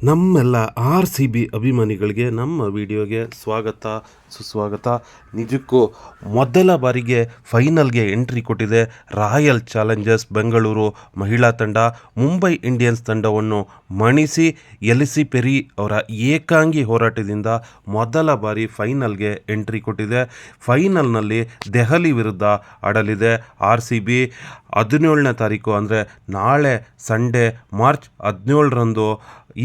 ನಮ್ಮೆಲ್ಲ R C B ಅಭಿಮಾನಿಗಳಿಗೆ ನಮ್ಮ ವಿಡಿಯೋಗೆ ಸ್ವಾಗತ ಸುಸ್ವಾಗತ. ನಿಜಕ್ಕೂ ಮೊದಲ ಬಾರಿಗೆ ಫೈನಲ್ಗೆ ಎಂಟ್ರಿ ಕೊಟ್ಟಿದೆ ರಾಯಲ್ ಚಾಲೆಂಜರ್ಸ್ ಬೆಂಗಳೂರು ಮಹಿಳಾ ತಂಡ. ಮುಂಬೈ ಇಂಡಿಯನ್ಸ್ ತಂಡವನ್ನು ಮಣಿಸಿ ಎಲಿಸಿ ಪೆರಿ ಅವರ ಏಕಾಂಗಿ ಹೋರಾಟದಿಂದ ಮೊದಲ ಬಾರಿ ಫೈನಲ್ಗೆ ಎಂಟ್ರಿ ಕೊಟ್ಟಿದೆ. ಫೈನಲ್ನಲ್ಲಿ ದೆಹಲಿ ವಿರುದ್ಧ ಆಡಲಿದೆ ಆರ್ ಸಿ ಬಿ. 17ನೇ ತಾರೀಕು ಅಂದರೆ ನಾಳೆ ಸಂಡೇ ಮಾರ್ಚ್ 17ರಂದು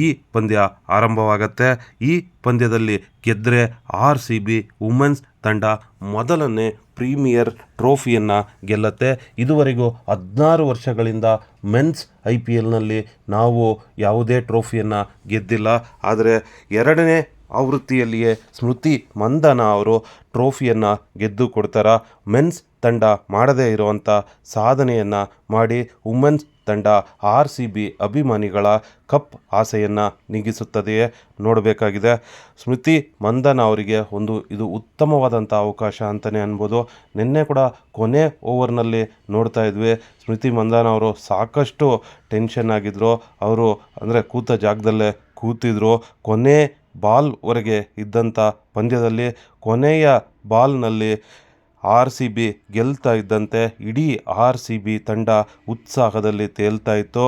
ಈ ಪಂದ್ಯ ಆರಂಭವಾಗುತ್ತೆ. ಈ ಪಂದ್ಯದಲ್ಲಿ ಗೆದ್ದರೆ ಆರ್ ಸಿ ಬಿ ವುಮೆನ್ಸ್ ತಂಡ ಮೊದಲನೇ ಪ್ರೀಮಿಯರ್ ಟ್ರೋಫಿಯನ್ನು ಗೆಲ್ಲುತ್ತೆ. ಇದುವರೆಗೂ 16 ವರ್ಷಗಳಿಂದ ಮೆನ್ಸ್ IPLನಲ್ಲಿ ನಾವು ಯಾವುದೇ ಟ್ರೋಫಿಯನ್ನು ಗೆದ್ದಿಲ್ಲ. ಆದರೆ ಎರಡನೇ ಆವೃತ್ತಿಯಲ್ಲಿಯೇ ಸ್ಮೃತಿ ಮಂದನ ಅವರು ಟ್ರೋಫಿಯನ್ನು ಗೆದ್ದು ಕೊಡ್ತಾರೆ. ಮೆನ್ಸ್ ತಂಡ ಮಾಡದೇ ಇರುವಂಥ ಸಾಧನೆಯನ್ನು ಮಾಡಿ ವುಮೆನ್ಸ್ ತಂಡ ಆರ್ ಸಿ ಬಿ ಅಭಿಮಾನಿಗಳ ಕಪ್ ಆಸೆಯನ್ನು ನೀಗಿಸುತ್ತದೆಯೇ ನೋಡಬೇಕಾಗಿದೆ. ಸ್ಮೃತಿ ಮಂದನ ಅವರಿಗೆ ಇದು ಉತ್ತಮವಾದಂಥ ಅವಕಾಶ ಅಂತಲೇ ಅನ್ಬೋದು. ನಿನ್ನೆ ಕೂಡ ಕೊನೆ ಓವರ್ನಲ್ಲಿ ನೋಡ್ತಾ ಇದ್ವಿ, ಸ್ಮೃತಿ ಮಂದನ ಅವರು ಸಾಕಷ್ಟು ಟೆನ್ಷನ್ ಆಗಿದ್ದರು. ಅವರು ಅಂದರೆ ಕೂತ ಜಾಗದಲ್ಲೇ ಕೂತಿದ್ರು. ಕೊನೆ ಬಾಲ್ವರೆಗೆ ಇದ್ದಂಥ ಪಂದ್ಯದಲ್ಲಿ ಕೊನೆಯ ಬಾಲ್ನಲ್ಲಿ ಆರ್ ಸಿ ಬಿ ಗೆಲ್ತಾ ಇದ್ದಂತೆ ಇಡೀ ಆರ್ ಸಿ ಬಿ ತಂಡ ಉತ್ಸಾಹದಲ್ಲಿ ತೇಲ್ತಾ ಇತ್ತು.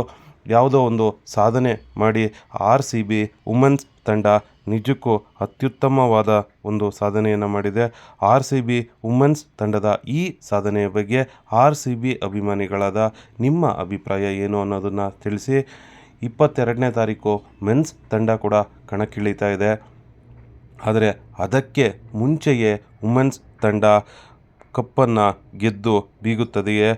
ಯಾವುದೋ ಒಂದು ಸಾಧನೆ ಮಾಡಿ ಆರ್ ಸಿ ಬಿ ವುಮೆನ್ಸ್ ತಂಡ ನಿಜಕ್ಕೂ ಅತ್ಯುತ್ತಮವಾದ ಒಂದು ಸಾಧನೆಯನ್ನು ಮಾಡಿದೆ. ಆರ್ ಸಿ ಬಿ ವುಮೆನ್ಸ್ ತಂಡದ ಈ ಸಾಧನೆಯ ಬಗ್ಗೆ ಆರ್ ಸಿ ಬಿ ಅಭಿಮಾನಿಗಳಾದ ನಿಮ್ಮ ಅಭಿಪ್ರಾಯ ಏನು ಅನ್ನೋದನ್ನು ತಿಳಿಸಿ. 22ನೇ ತಾರೀಕು ಮೆನ್ಸ್ ತಂಡ ಕೂಡ ಕಣಕ್ಕಿಳಿತಾ ಇದೆ. ಆದರೆ ಅದಕ್ಕೆ ಮುಂಚೆಯೇ ವುಮೆನ್ಸ್ ತಂಡ ಕಪ್ಪನ್ನು ಗೆದ್ದು ಬೀಗುತ್ತದೆಯೇ?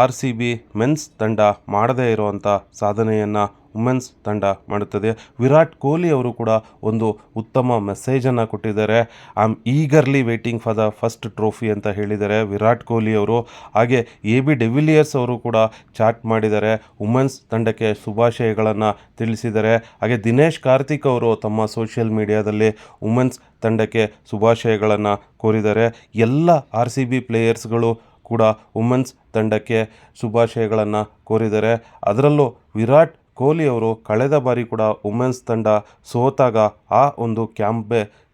ಆರ್ ಸಿ ಬಿ ಮೆನ್ಸ್ ತಂಡ ಮಾಡದೇ ಇರುವಂಥ ಸಾಧನೆಯನ್ನು ವುಮೆನ್ಸ್ ತಂಡ ಮಾಡುತ್ತದೆ. ವಿರಾಟ್ ಕೊಹ್ಲಿ ಅವರು ಕೂಡ ಒಂದು ಉತ್ತಮ ಮೆಸೇಜನ್ನು ಕೊಟ್ಟಿದ್ದಾರೆ. I am eagerly waiting for the first trophy ಅಂತ ಹೇಳಿದ್ದಾರೆ ವಿರಾಟ್ ಕೊಹ್ಲಿ ಅವರು. ಹಾಗೆ AB ಡಿವಿಲಿಯರ್ಸ್ ಅವರು ಕೂಡ ಚಾಟ್ ಮಾಡಿದ್ದಾರೆ, ವುಮೆನ್ಸ್ ತಂಡಕ್ಕೆ ಶುಭಾಶಯಗಳನ್ನು ತಿಳಿಸಿದ್ದಾರೆ. ಹಾಗೆ ದಿನೇಶ್ ಕಾರ್ತಿಕ್ ಅವರು ತಮ್ಮ ಸೋಷಿಯಲ್ ಮೀಡಿಯಾದಲ್ಲಿ ವುಮೆನ್ಸ್ ತಂಡಕ್ಕೆ ಶುಭಾಶಯಗಳನ್ನು ಕೋರಿದ್ದಾರೆ. ಎಲ್ಲ ಆರ್ ಸಿ ಬಿ ಪ್ಲೇಯರ್ಸ್ಗಳು ಕೂಡ ವುಮೆನ್ಸ್ ತಂಡಕ್ಕೆ ಶುಭಾಶಯಗಳನ್ನು ಕೋರಿದ್ದಾರೆ. ಅದರಲ್ಲೂ ವಿರಾಟ್ ಕೊಹ್ಲಿ ಅವರು ಕಳೆದ ಬಾರಿ ಕೂಡ ವುಮೆನ್ಸ್ ತಂಡ ಸೋತಾಗ ಆ ಒಂದು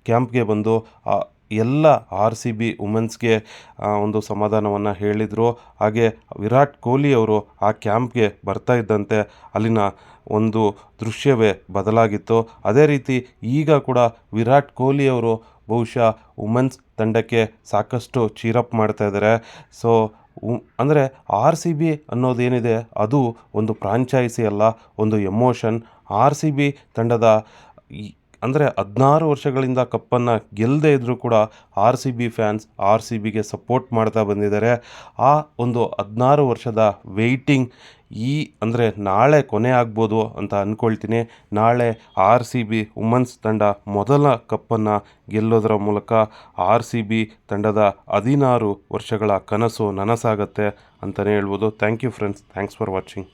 ಕ್ಯಾಂಪ್ಗೆ ಬಂದು ಎಲ್ಲ ಆರ್ ಸಿ ಬಿ ವುಮೆನ್ಸ್ಗೆ ಒಂದು ಸಮಾಧಾನವನ್ನು ಹೇಳಿದರು. ಹಾಗೆ ವಿರಾಟ್ ಕೊಹ್ಲಿ ಅವರು ಆ ಕ್ಯಾಂಪ್ಗೆ ಬರ್ತಾ ಇದ್ದಂತೆ ಅಲ್ಲಿನ ಒಂದು ದೃಶ್ಯವೇ ಬದಲಾಗಿತ್ತು. ಅದೇ ರೀತಿ ಈಗ ಕೂಡ ವಿರಾಟ್ ಕೊಹ್ಲಿ ಅವರು ಬಹುಶಃ ವುಮೆನ್ಸ್ ತಂಡಕ್ಕೆ ಸಾಕಷ್ಟು ಚೀರಪ್ ಮಾಡ್ತಾ ಇದ್ದಾರೆ. ಸೊ ಅಂದರೆ ಆರ್ ಸಿ ಬಿ ಅನ್ನೋದೇನಿದೆ ಅದು ಒಂದು ಫ್ರಾಂಚೈಸಿ ಅಲ್ಲ, ಒಂದು ಎಮೋಷನ್. ಆರ್ ಸಿ ಬಿ ತಂಡದ ಅಂದರೆ 16 ವರ್ಷಗಳಿಂದ ಕಪ್ಪನ್ನು ಗೆಲ್ಲದೇ ಇದ್ದರೂ ಕೂಡ R C B fans R C ಬಿಗೆ ಸಪೋರ್ಟ್ ಮಾಡ್ತಾ ಬಂದಿದ್ದಾರೆ. ಆ ಒಂದು 16 ವರ್ಷದ ವೆಯ್ಟಿಂಗ್ ಅಂದರೆ ನಾಳೆ ಕೊನೆ ಆಗ್ಬೋದು ಅಂತ ಅಂದ್ಕೊಳ್ತೀನಿ. ನಾಳೆ ಆರ್ ಸಿ ಬಿ ವುಮೆನ್ಸ್ ತಂಡ ಮೊದಲ ಕಪ್ಪನ್ನು ಗೆಲ್ಲೋದರ ಮೂಲಕ ಆರ್ ಸಿ ಬಿ ತಂಡದ 16 ವರ್ಷಗಳ ಕನಸು ನನಸಾಗತ್ತೆ ಅಂತಲೇ ಹೇಳ್ಬೋದು. Thank you friends, thanks for watching.